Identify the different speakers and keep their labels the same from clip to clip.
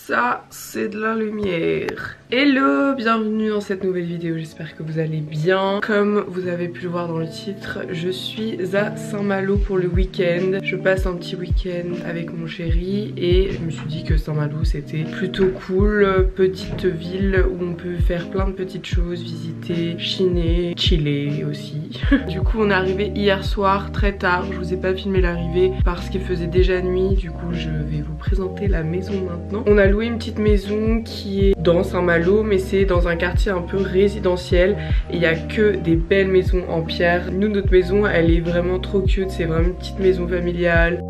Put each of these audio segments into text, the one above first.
Speaker 1: Ça, c'est de la lumière. Hello, bienvenue dans cette nouvelle vidéo, j'espère que vous allez bien. Comme vous avez pu le voir dans le titre, je suis à Saint-Malo pour le week-end. Je passe un petit week-end avec mon chéri et je me suis dit que Saint-Malo c'était plutôt cool. Petite ville où on peut faire plein de petites choses, visiter, chiner, chiller aussi. Du coup on est arrivé hier soir très tard, je vous ai pas filmé l'arrivée parce qu'il faisait déjà nuit. Du coup je vais vous présenter la maison maintenant. On a loué une petite maison qui est dans Saint-Malo, mais c'est dans un quartier un peu résidentiel et il n'y a que des belles maisons en pierre. Nous, notre maison elle est vraiment trop cute, c'est vraiment une petite maison familiale.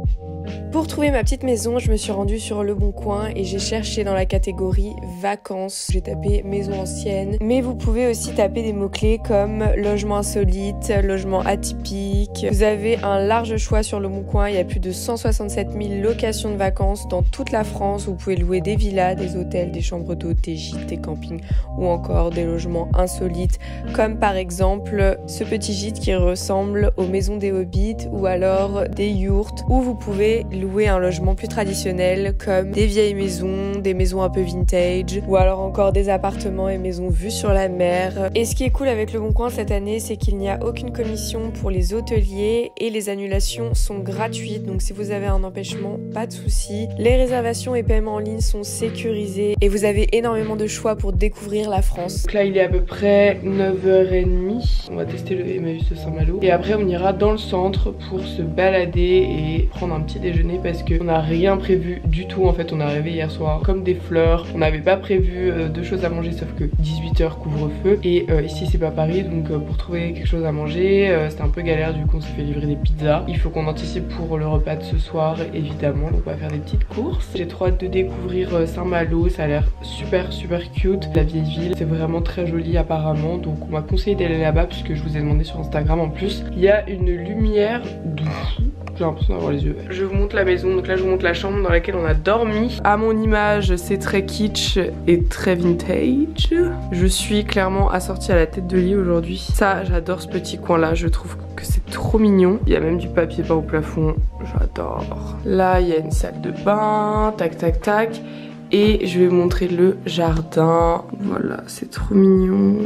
Speaker 2: Pour trouver ma petite maison, je me suis rendue sur Le Bon Coin et j'ai cherché dans la catégorie vacances. J'ai tapé maison ancienne, mais vous pouvez aussi taper des mots-clés comme logement insolite, logement atypique. Vous avez un large choix sur Le Bon Coin, il y a plus de 167 000 locations de vacances dans toute la France. Vous pouvez louer des villas, des hôtels, des chambres d'hôtes, des gîtes, des campings ou encore des logements insolites comme par exemple ce petit gîte qui ressemble aux maisons des Hobbits ou alors des yurts où vous pouvez louer un logement plus traditionnel comme des vieilles maisons, des maisons un peu vintage ou alors encore des appartements et maisons vues sur la mer. Et ce qui est cool avec Le Bon Coin cette année, c'est qu'il n'y a aucune commission pour les hôteliers et les annulations sont gratuites, donc si vous avez un empêchement, pas de souci. Les réservations et paiements en ligne sont sécurisés et vous avez énormément de choix pour découvrir la France.
Speaker 1: Donc là il est à peu près 9h30, on va tester le Emmaüs de Saint-Malo et après on ira dans le centre pour se balader et prendre un petit déjeuner parce qu'on n'a rien prévu du tout. En fait on est arrivé hier soir comme des fleurs, on n'avait pas prévu de choses à manger sauf que 18h couvre-feu et ici c'est pas Paris, donc pour trouver quelque chose à manger c'était un peu galère. Du coup on s'est fait livrer des pizzas. Il faut qu'on anticipe pour le repas de ce soir évidemment, donc on va faire des petites courses. J'ai trop hâte de découvrir Saint-Malo, ça a l'air super cute. La vieille ville c'est vraiment très joli apparemment, donc on m'a conseillé d'aller là-bas puisque je vous ai demandé sur Instagram. En plus il y a une lumière de fou, j'ai l'impression d'avoir les yeux verts. Je vous montre la maison, donc là je vous montre la chambre dans laquelle on a dormi. À mon image c'est très kitsch et très vintage. Je suis clairement assortie à la tête de lit aujourd'hui. Ça j'adore ce petit coin là, je trouve que c'est trop mignon. Il y a même du papier peint au plafond, j'adore. Là il y a une salle de bain, tac. Et je vais vous montrer le jardin. Voilà, c'est trop mignon.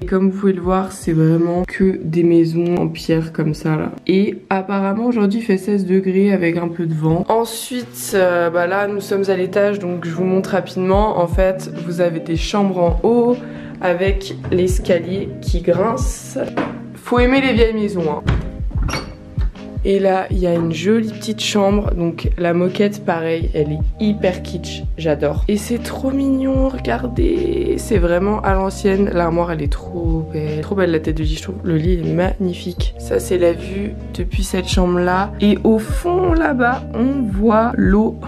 Speaker 1: Et comme vous pouvez le voir, c'est vraiment que des maisons en pierre comme ça là. Et apparemment aujourd'hui il fait 16 degrés avec un peu de vent. Ensuite, là nous sommes à l'étage, donc je vous montre rapidement. En fait, vous avez des chambres en haut avec l'escalier qui grince. Faut aimer les vieilles maisons, hein. Et là il y a une jolie petite chambre, donc la moquette pareil elle est hyper kitsch, j'adore. Et c'est trop mignon, regardez, c'est vraiment à l'ancienne. L'armoire elle est trop belle la tête de lit, je trouve. Le lit est magnifique. Ça c'est la vue depuis cette chambre là. Et au fond là-bas on voit l'eau.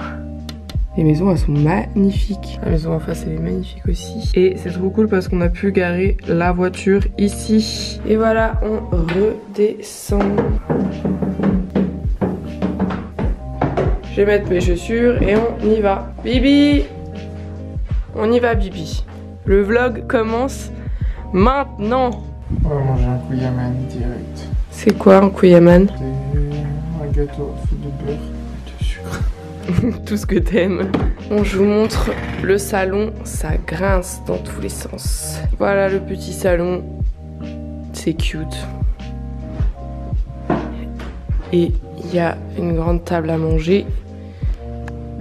Speaker 1: Les maisons elles sont magnifiques. La maison en face elle est magnifique aussi. Et c'est trop cool parce qu'on a pu garer la voiture ici. Et voilà, on redescend. Je vais mettre mes chaussures et on y va. Bibi! On y va Bibi. Le vlog commence maintenant.
Speaker 3: On va manger un kouyaman direct.
Speaker 1: C'est quoi un kouyaman?
Speaker 3: Un gâteau fait de beurre et de sucre.
Speaker 1: Tout ce que t'aimes. Bon, je vous montre le salon, ça grince dans tous les sens. Voilà le petit salon, c'est cute. Et il y a une grande table à manger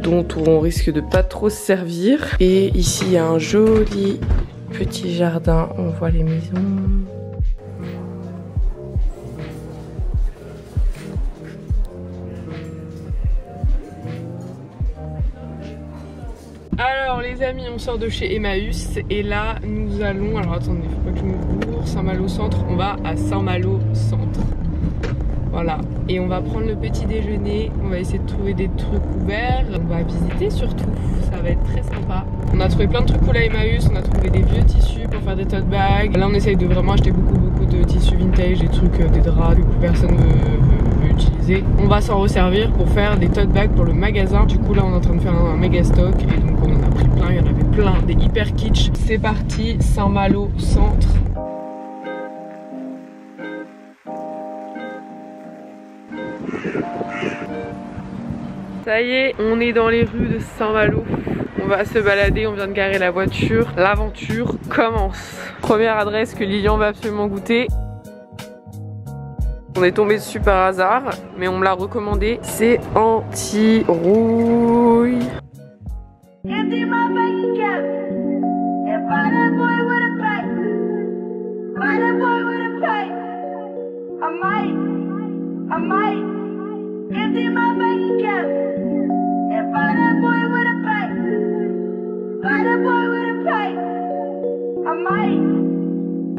Speaker 1: dont on risque de pas trop se servir. Et ici il y a un joli petit jardin, on voit les maisons. Alors les amis, on sort de chez Emmaüs et là nous allons, alors attendez, faut pas que je me bourre, Saint-Malo centre, on va à Saint-Malo centre. Voilà, et on va prendre le petit déjeuner, on va essayer de trouver des trucs ouverts, on va visiter surtout, ça va être très sympa. On a trouvé plein de trucs cool à Emmaüs, on a trouvé des vieux tissus pour faire des tote bags. Là on essaye de vraiment acheter beaucoup de tissus vintage, des trucs, des draps que plus personne veut utiliser. On va s'en resservir pour faire des tote bags pour le magasin. Du coup là on est en train de faire un méga stock et donc on en a pris plein, il y en avait plein, des hyper kitsch. C'est parti, Saint-Malo centre. Ça y est, on est dans les rues de Saint-Malo. On va se balader, on vient de garer la voiture. L'aventure commence. Première adresse que Lilian va absolument goûter. On est tombé dessus par hasard, mais on me l'a recommandé. C'est anti-rouille.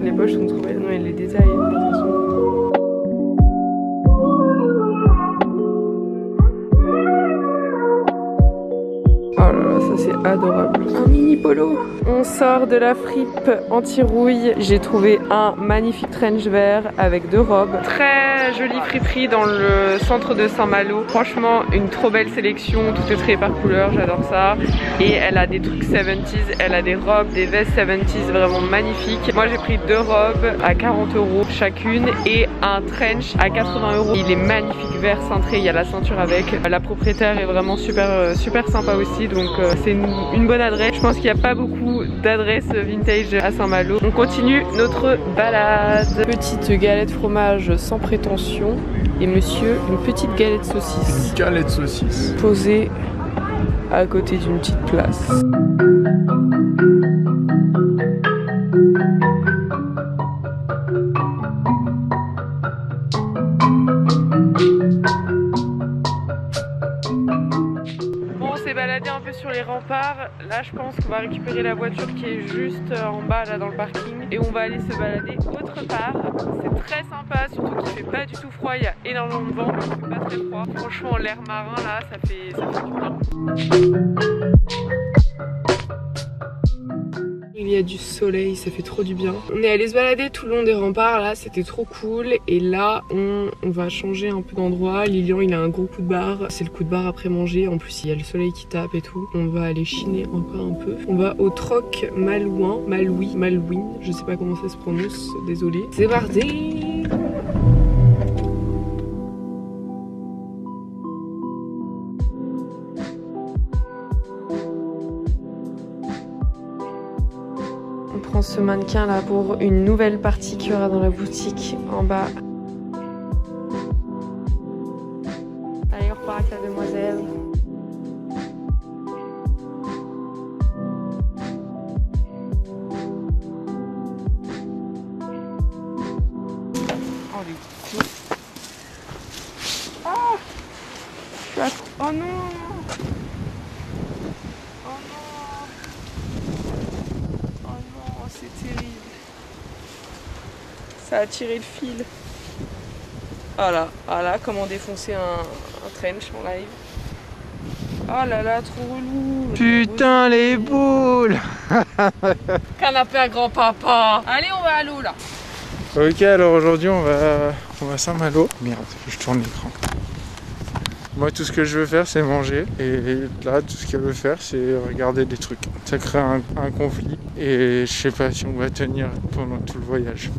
Speaker 1: Les poches sont trop belles, non, elle les détaille. C'est adorable. Un mini polo. On sort de la fripe anti-rouille. J'ai trouvé un magnifique trench vert avec 2 robes. Très jolie friperie dans le centre de Saint-Malo. Franchement, une trop belle sélection. Tout est trié par couleur, j'adore ça. Et elle a des trucs 70s. Elle a des robes, des vestes 70s vraiment magnifiques. Moi, j'ai pris 2 robes à 40 € chacune et un trench à 80 €. Il est magnifique, vert cintré. Il y a la ceinture avec. La propriétaire est vraiment super sympa aussi. Donc, c'est une bonne adresse. Je pense qu'il n'y a pas beaucoup d'adresses vintage à Saint-Malo. On continue notre balade. Petite galette fromage sans prétention. Et monsieur, une petite galette saucisse.
Speaker 3: Une galette saucisse.
Speaker 1: Posée à côté d'une petite place. Balader un peu sur les remparts. Là je pense qu'on va récupérer la voiture qui est juste en bas là dans le parking et on va aller se balader autre part. C'est très sympa, surtout qu'il fait pas du tout froid, il y a énormément de vent, il fait pas très froid. Franchement l'air marin là ça fait du bien. Il y a du soleil, ça fait trop du bien. On est allé se balader tout le long des remparts, là c'était trop cool. Et là on va changer un peu d'endroit. Lilian il a un gros coup de barre, c'est le coup de barre après manger. En plus il y a le soleil qui tape et tout. On va aller chiner encore un peu. On va au troc Malouin, Malouin, je sais pas comment ça se prononce, désolé. C'est parti. On prend ce mannequin là pour une nouvelle partie qu'il y aura dans la boutique en bas. Allez, on repart avec la demoiselle. Oh les pieds. Oh, oh non. C'est terrible. Ça a tiré le fil. Voilà, voilà comment défoncer un trench en live. Oh là là, trop relou.
Speaker 3: Putain les boules.
Speaker 1: Canapé à grand-papa. Allez, on va à l'eau là.
Speaker 3: Ok, alors aujourd'hui on va à Saint-Malo. Merde, je tourne l'écran. Moi tout ce que je veux faire c'est manger et là tout ce qu'elle veut faire c'est regarder des trucs. Ça crée un conflit et je sais pas si on va tenir pendant tout le voyage.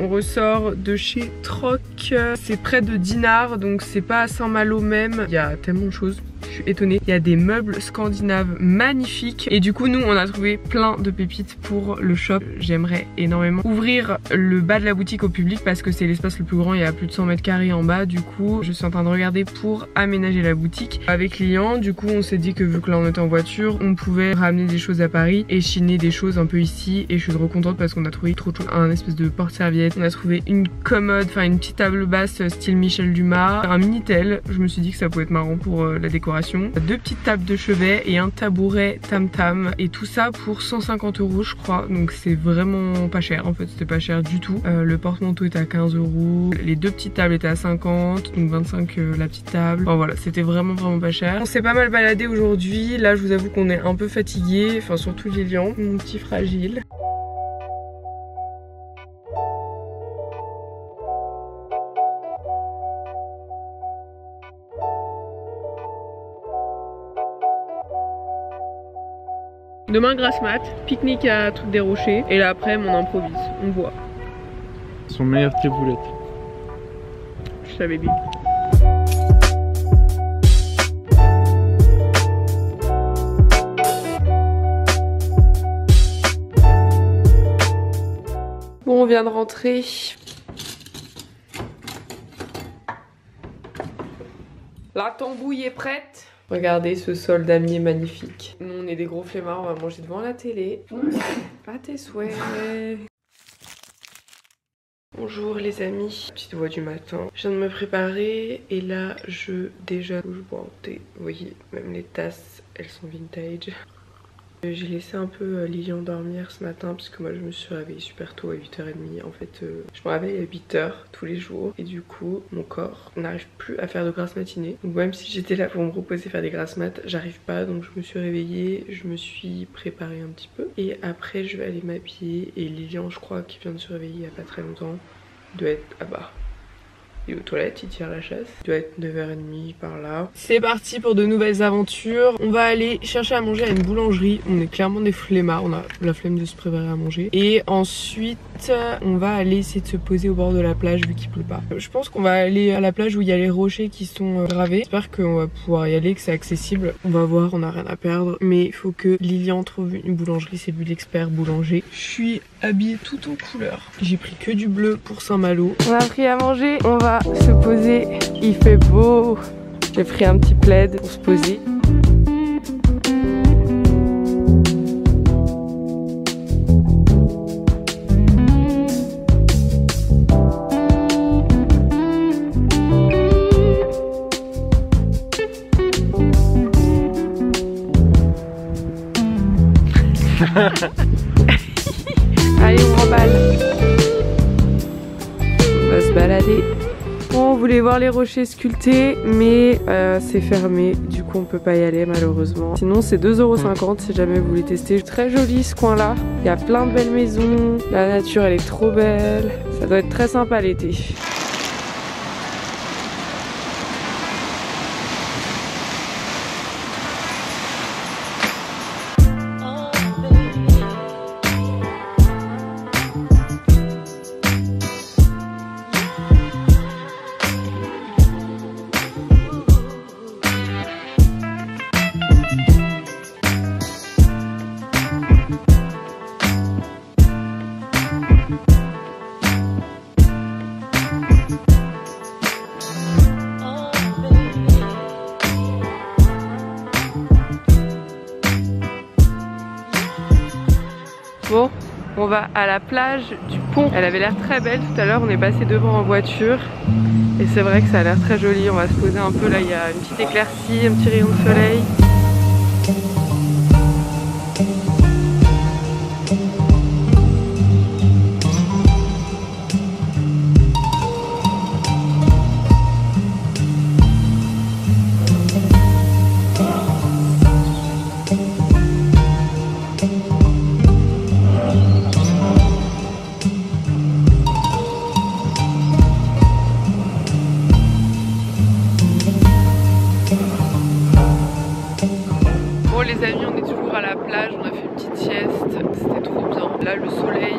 Speaker 1: On ressort de chez Troc, c'est près de Dinard, donc c'est pas à Saint-Malo même. Il y a tellement de choses, je suis étonnée. Il y a des meubles scandinaves magnifiques et du coup nous on a trouvé plein de pépites pour le shop. J'aimerais énormément ouvrir le bas de la boutique au public parce que c'est l'espace le plus grand, il y a plus de 100 mètres carrés en bas. Du coup je suis en train de regarder pour aménager la boutique avec Lilian. Du coup on s'est dit que vu que là on était en voiture, on pouvait ramener des choses à Paris et chiner des choses un peu ici, et je suis trop contente parce qu'on a trouvé trop de choses. Un espèce de porte-serviette, on a trouvé une commode, enfin une petite table basse style Michel Dumas, un minitel, je me suis dit que ça pouvait être marrant pour la décoration, 2 petites tables de chevet et un tabouret tam tam, et tout ça pour 150 € je crois, donc c'est vraiment pas cher en fait, c'était pas cher du tout. Le porte-manteau était à 15 €, les 2 petites tables étaient à 50, donc 25 la petite table, enfin voilà, c'était vraiment pas cher. On s'est pas mal baladé aujourd'hui, là je vous avoue qu'on est un peu fatigué, enfin surtout Lilian, mon petit fragile. Demain grasse mat, pique-nique à Truc des Rochers, et là après on improvise, on voit.
Speaker 3: Son meilleur tripoulette.
Speaker 1: Je savais bien. Bon, on vient de rentrer. La tambouille est prête. Regardez ce sol damier magnifique. Nous on est des gros flemmards, on va manger devant la télé. À tes souhaits. Bonjour les amis, petite voix du matin. Je viens de me préparer et là je bois un thé. Vous voyez, même les tasses elles sont vintage. J'ai laissé un peu Lilian dormir ce matin parce que moi je me suis réveillée super tôt à 8h30. En fait je me réveille à 8h tous les jours et du coup mon corps n'arrive plus à faire de grasses matinées. Donc même si j'étais là pour me reposer faire des grasses mat, j'arrive pas, donc je me suis réveillée, je me suis préparée un petit peu et après je vais aller m'habiller. Et Lilian je crois qu'il vient de se réveiller il y a pas très longtemps, il doit être bas. Il est aux toilettes, il tire la chasse. Il doit être 9h30 par là. C'est parti pour de nouvelles aventures. On va aller chercher à manger à une boulangerie. On est clairement des flemmards, on a la flemme de se préparer à manger. Et ensuite, on va aller essayer de se poser au bord de la plage vu qu'il pleut pas. Je pense qu'on va aller à la plage où il y a les rochers qui sont gravés. J'espère qu'on va pouvoir y aller, que c'est accessible. On va voir, on a rien à perdre. Mais il faut que Lilian trouve une boulangerie, c'est lui l'expert boulanger. Je suis habillée tout en couleur. J'ai pris que du bleu pour Saint-Malo. On a pris à manger, on va se poser, il fait beau. J'ai pris un petit plaid pour se poser. Allez, on remballe. On va se balader. On voulait voir les rochers sculptés, mais c'est fermé, du coup on peut pas y aller malheureusement. Sinon c'est 2,50 € si jamais vous voulez tester. Très joli ce coin là, il y a plein de belles maisons, la nature elle est trop belle, ça doit être très sympa l'été. Bon, on va à la plage du pont. Elle avait l'air très belle tout à l'heure, on est passé devant en voiture. Et c'est vrai que ça a l'air très joli, on va se poser un peu là, il y a une petite éclaircie, un petit rayon de soleil. Les amis, on est toujours à la plage, on a fait une petite sieste, c'était trop bien. Là le soleil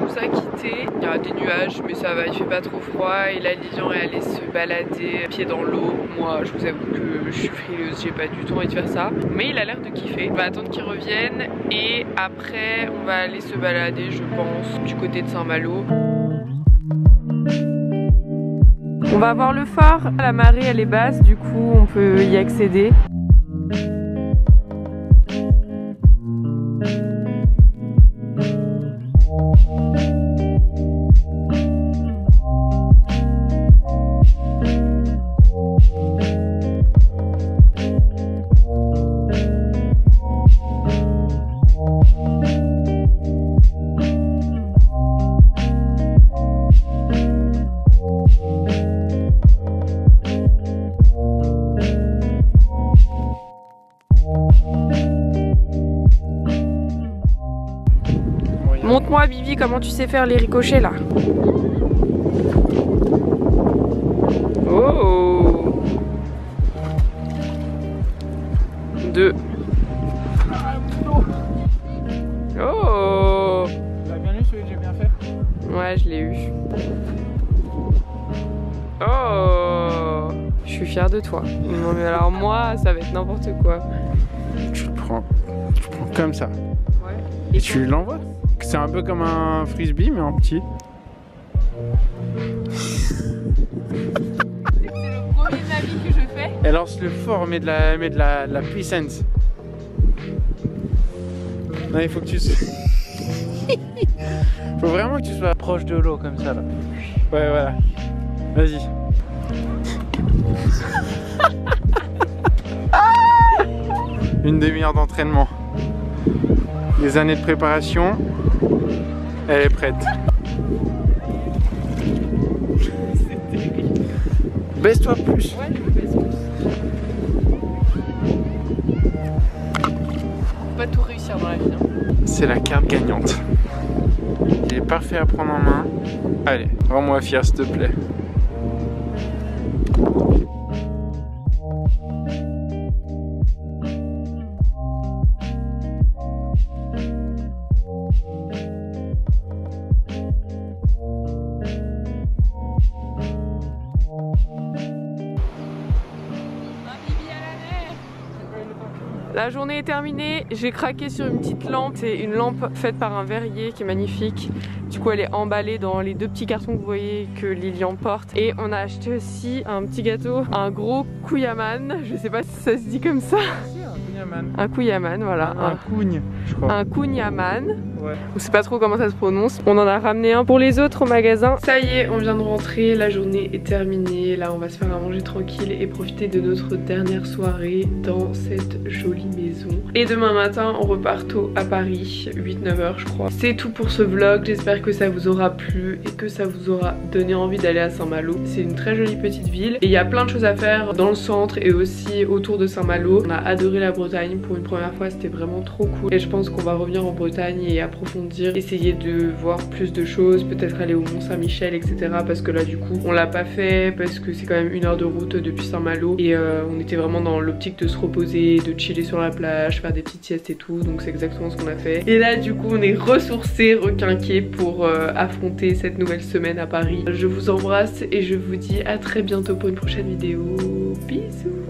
Speaker 1: nous a quittés, il y a des nuages mais ça va, il fait pas trop froid. Et là Lilian est allée se balader pieds dans l'eau, moi je vous avoue que je suis frileuse, j'ai pas du tout envie de faire ça. Mais il a l'air de kiffer. On va attendre qu'il revienne et après on va aller se balader je pense du côté de Saint-Malo. On va voir le phare, la marée elle est basse, du coup on peut y accéder. Montre-moi Bibi comment tu sais faire les ricochets là. Oh 2. Oh
Speaker 3: T'as bien lu celui que j'ai bien fait?
Speaker 1: Ouais je l'ai eu. Oh je suis fière de toi. Non mais alors moi ça va être n'importe quoi.
Speaker 3: Tu le prends comme ça.
Speaker 1: Ouais.
Speaker 3: Et tu l'envoies. C'est un peu comme un frisbee mais en petit.
Speaker 1: C'est le premier navire que je fais.
Speaker 3: Elle lance le fort mais de la puissance. Non il faut que tu faut vraiment que tu sois proche de l'eau comme ça là. Ouais voilà. Vas-y. Une demi-heure d'entraînement. Des années de préparation. Elle est prête. Baisse-toi plus.
Speaker 1: Ouais, je me baisse plus. Faut pas tout réussir dans la vie. Hein.
Speaker 3: C'est la carte gagnante. Il est parfait à prendre en main. Allez, rends-moi fier s'il te plaît.
Speaker 1: La journée est terminée, j'ai craqué sur une petite lampe, c'est une lampe faite par un verrier qui est magnifique. Du coup elle est emballée dans les 2 petits cartons que vous voyez que Lilian porte. Et on a acheté aussi un petit gâteau, un gros couillaman, je sais pas si ça se dit comme ça. Un couillaman, voilà.
Speaker 3: Un cougne, je crois.
Speaker 1: Un couillaman.
Speaker 3: Ouais.
Speaker 1: On sait pas trop comment ça se prononce. On en a ramené un pour les autres au magasin. Ça y est, on vient de rentrer, la journée est terminée. Là, on va se faire à manger tranquille et profiter de notre dernière soirée dans cette jolie maison. Et demain matin, on repart tôt à Paris, 8-9 h je crois. C'est tout pour ce vlog. J'espère que ça vous aura plu et que ça vous aura donné envie d'aller à Saint-Malo. C'est une très jolie petite ville et il y a plein de choses à faire dans le centre et aussi autour de Saint-Malo. On a adoré la Bretagne pour une première fois, c'était vraiment trop cool. Et je pense qu'on va revenir en Bretagne et approfondir, essayer de voir plus de choses, peut-être aller au Mont-Saint-Michel, etc. Parce que là du coup on l'a pas fait parce que c'est quand même 1 heure de route depuis Saint-Malo et on était vraiment dans l'optique de se reposer, de chiller sur la plage, faire des petites siestes et tout, donc c'est exactement ce qu'on a fait. Et là du coup on est ressourcés, requinqués pour affronter cette nouvelle semaine à Paris. Je vous embrasse et je vous dis à très bientôt pour une prochaine vidéo. Bisous.